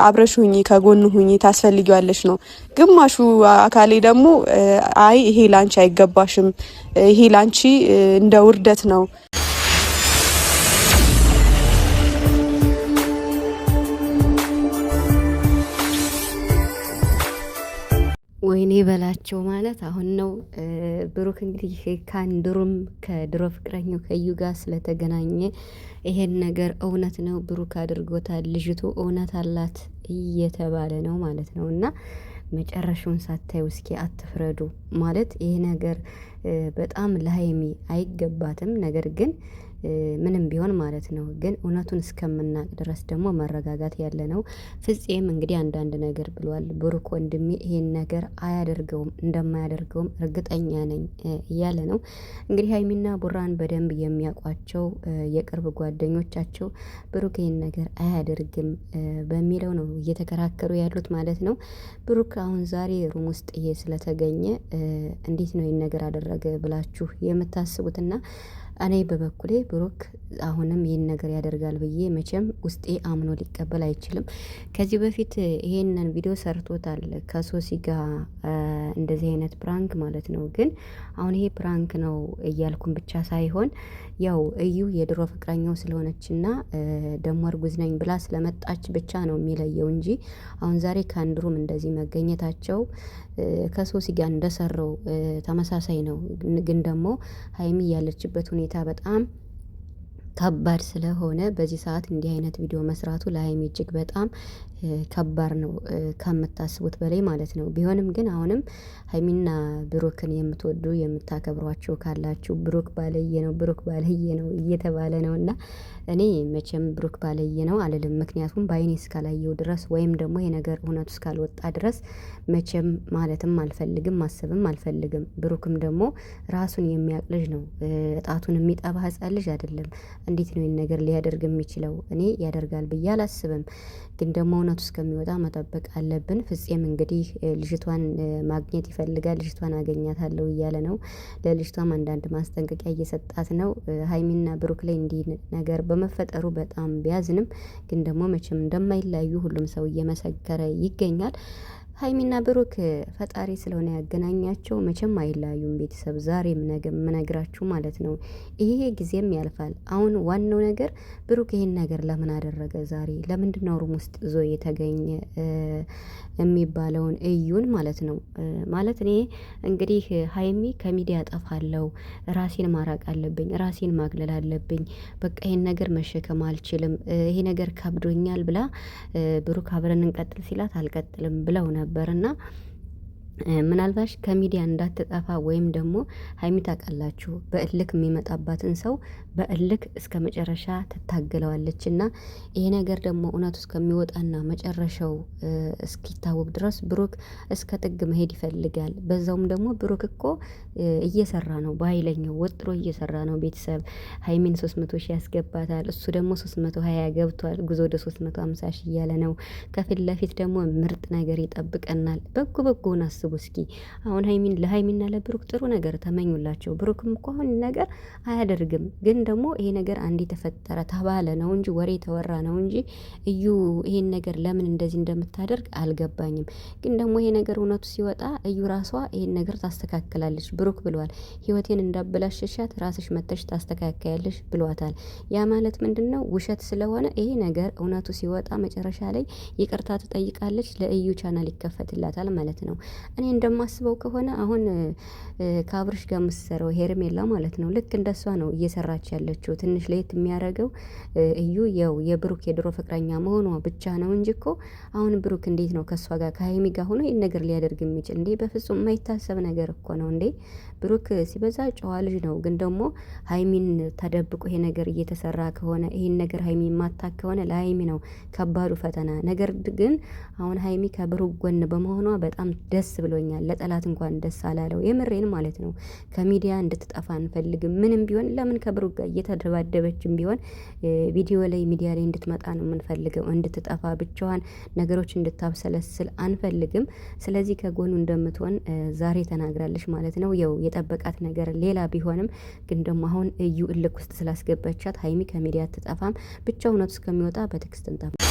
አብረሽ ሁኚ፣ ከጎኑ ሁኚ፣ ታስፈልጊዋለሽ ነው። ግማሹ አካሌ ደግሞ አይ ይሄ ላንቺ አይገባሽም፣ ይሄ ላንቺ እንደ ውርደት ነው። ወይኔ በላቸው ማለት አሁን ነው። ብሩክ እንግዲህ ከአንድሩም ከድሮ ፍቅረኛው ከዩ ጋር ስለተገናኘ ይሄን ነገር እውነት ነው ብሩክ አድርጎታል፣ ልጅቱ እውነት አላት እየተባለ ነው ማለት ነው። እና መጨረሻውን ሳታዩ እስኪ አትፍረዱ ማለት ይሄ ነገር በጣም ለሀይሚ አይገባትም። ነገር ግን ምንም ቢሆን ማለት ነው። ግን እውነቱን እስከምናቅ ድረስ ደግሞ መረጋጋት ያለ ነው። ፍፄም እንግዲህ አንዳንድ ነገር ብሏል። ብሩክ ወንድሜ ይሄን ነገር አያደርገውም እንደማያደርገውም እርግጠኛ ነኝ እያለ ነው። እንግዲህ ሀይሚና ቡራን በደንብ የሚያውቋቸው የቅርብ ጓደኞቻቸው ብሩክ ይሄን ነገር አያደርግም በሚለው ነው እየተከራከሩ ያሉት ማለት ነው። ብሩክ አሁን ዛሬ ሩም ውስጥ ይሄ ስለተገኘ እንዴት ነው ይሄን ነገር አደረገ ብላችሁ የምታስቡትና እኔ በበኩሌ ብሩክ አሁንም ይህን ነገር ያደርጋል ብዬ መቼም ውስጤ አምኖ ሊቀበል አይችልም። ከዚህ በፊት ይሄንን ቪዲዮ ሰርቶታል ከሶሲ ጋር እንደዚህ አይነት ፕራንክ ማለት ነው። ግን አሁን ይሄ ፕራንክ ነው እያልኩም ብቻ ሳይሆን ያው እዩ የድሮ ፍቅረኛው ስለሆነችና ደሞ እርጉዝ ነኝ ብላ ስለመጣች ብቻ ነው የሚለየው እንጂ አሁን ዛሬ ከአንድሩም እንደዚህ መገኘታቸው ከሶሲ ጋር እንደሰራው ተመሳሳይ ነው። ግን ደግሞ ሀይሚ ያለችበት ሁኔታ በጣም ከባድ ስለሆነ በዚህ ሰዓት እንዲህ አይነት ቪዲዮ መስራቱ ለሀይሚ እጅግ በጣም ከባድ ነው ከምታስቡት በላይ ማለት ነው። ቢሆንም ግን አሁንም ሀይሚና ብሩክን የምትወዱ የምታከብሯቸው ካላችሁ ብሩክ ባለየ ነው ብሩክ ባለየ ነው እየተባለ ነው። እና እኔ መቼም ብሩክ ባለየ ነው አልልም። ምክንያቱም በአይኔ እስካላየው ድረስ ወይም ደግሞ ይሄ ነገር እውነቱ እስካልወጣ ድረስ መቼም ማለትም አልፈልግም ማሰብም አልፈልግም። ብሩክም ደግሞ ራሱን የሚያውቅ ልጅ ነው። ጣቱን የሚጠባ ህጻን ልጅ አይደለም። እንዴት ነው ይሄን ነገር ሊያደርግ የሚችለው? እኔ ያደርጋል ብዬ አላስብም። ግን ደግሞ እውነቱ እስከሚወጣ መጠበቅ አለብን። ፍፄም እንግዲህ ልጅቷን ማግኘት ይፈልጋል። ልጅቷን አገኛታለሁ እያለ ነው። ለልጅቷም አንዳንድ ማስጠንቀቂያ እየሰጣት ነው። ሀይሚና ብሩክ ላይ እንዲህ ነገር በመፈጠሩ በጣም ቢያዝንም ግን ደግሞ መቼም እንደማይለያዩ ሁሉም ሰው እየመሰከረ ይገኛል። ሀይሚና ብሩክ ፈጣሪ ስለሆነ ያገናኛቸው መቼም አይለያዩም። ቤተሰብ ዛሬም ነገም ምነግራችሁ ማለት ነው። ይሄ ጊዜም ያልፋል። አሁን ዋናው ነገር ብሩክ ይሄን ነገር ለምን አደረገ? ዛሬ ለምንድነው ሩም ውስጥ ዞ የተገኘ የሚባለውን እዩን ማለት ነው። ማለት እኔ እንግዲህ ሀይሚ ከሚዲያ ጠፋለው፣ ራሴን ማራቅ አለብኝ፣ ራሴን ማግለል አለብኝ፣ በቃ ይሄን ነገር መሸከም አልችልም፣ ይሄ ነገር ከብዶኛል ብላ ብሩክ አብረን እንቀጥል ሲላት አልቀጥልም ብለው ነበርና ምናልባሽ ከሚዲያ እንዳትጠፋ ወይም ደግሞ ሀይሚ ታውቃላችሁ በእልክ የሚመጣባትን ሰው በእልክ እስከ መጨረሻ ትታገለዋለች። እና ይሄ ነገር ደግሞ እውነቱ እስከሚወጣና መጨረሻው እስኪታወቅ ድረስ ብሩክ እስከ ጥግ መሄድ ይፈልጋል። በዛውም ደግሞ ብሩክ እኮ እየሰራ ነው፣ በኃይለኛው ወጥሮ እየሰራ ነው። ቤተሰብ ሀይሚን 300 ሺህ ያስገባታል። እሱ ደግሞ 320 ገብቷል። ጉዞ ወደ 350 ሺህ እያለ ነው። ከፊት ለፊት ደግሞ ምርጥ ነገር ይጠብቀናል። በጎ በጎውን አስቡ እስኪ። አሁን ለሀይሚና ለብሩክ ጥሩ ነገር ተመኙላቸው። ብሩክም እኮ አሁን ነገር አያደርግም። ግን ደግሞ ይሄ ነገር አንዴ ተፈጠረ ተባለ ነው እንጂ ወሬ ተወራ ነው እንጂ እዩ ይሄን ነገር ለምን እንደዚህ እንደምታደርግ አልገባኝም። ግን ደግሞ ይሄ ነገር እውነቱ ሲወጣ እዩ ራሷ ይሄን ነገር ታስተካክላለች። ብሩክ ብሏል፣ ህይወቴን እንዳበላሸሻት ራስሽ መተሽ ታስተካክያለሽ ብሏታል። ያ ማለት ምንድነው? ውሸት ስለሆነ ይሄ ነገር እውነቱ ሲወጣ መጨረሻ ላይ ይቅርታ ትጠይቃለች፣ ለእዩ ቻናል ይከፈትላታል ማለት ነው። እኔ እንደማስበው ከሆነ አሁን ከአብርሽ ጋር የምትሰራው ሄርሜላ ማለት ነው ልክ እንደሷ ነው እየሰራች ያለችው። ትንሽ ለየት የሚያደርገው እዩ ያው የብሩክ የድሮ ፍቅረኛ መሆኗ ብቻ ነው እንጂ እኮ አሁን ብሩክ እንዴት ነው ከሷ ጋር ከሀይሚ ጋር ሆኖ ይህን ነገር ሊያደርግ የሚችል እንዴ? በፍጹም የማይታሰብ ነገር እኮ ነው እንዴ። ብሩክ ሲበዛ ጨዋ ልጅ ነው። ግን ደግሞ ሀይሚን ተደብቆ ይሄ ነገር እየተሰራ ከሆነ ይሄን ነገር ሀይሚ ማታ ከሆነ ለሀይሚ ነው ከባዱ ፈተና። ነገር ግን አሁን ሀይሚ ከብሩክ ጎን በመሆኗ በጣም ደስ ብሎኛል። ለጠላት እንኳን ደስ አላለው። የምሬን ማለት ነው። ከሚዲያ እንድትጠፋ አንፈልግም። ምንም ቢሆን ለምን ከብሩክ ጋር እየተደባደበችም ቢሆን ቪዲዮ ላይ ሚዲያ ላይ እንድትመጣ ነው የምንፈልገው። እንድትጠፋ ብቻዋን ነገሮች እንድታብሰለስል አንፈልግም። ስለዚህ ከጎኑ እንደምትሆን ዛሬ ተናግራለች ማለት ነው። ያው የጠበቃት ነገር ሌላ ቢሆንም ግን ደግሞ አሁን እዩ እልክ ውስጥ ስላስገባቻት ሀይሚ ከሚዲያ አትጠፋም። ብቻ እውነቱ እስከሚወጣ በቴክስት እንጠፋ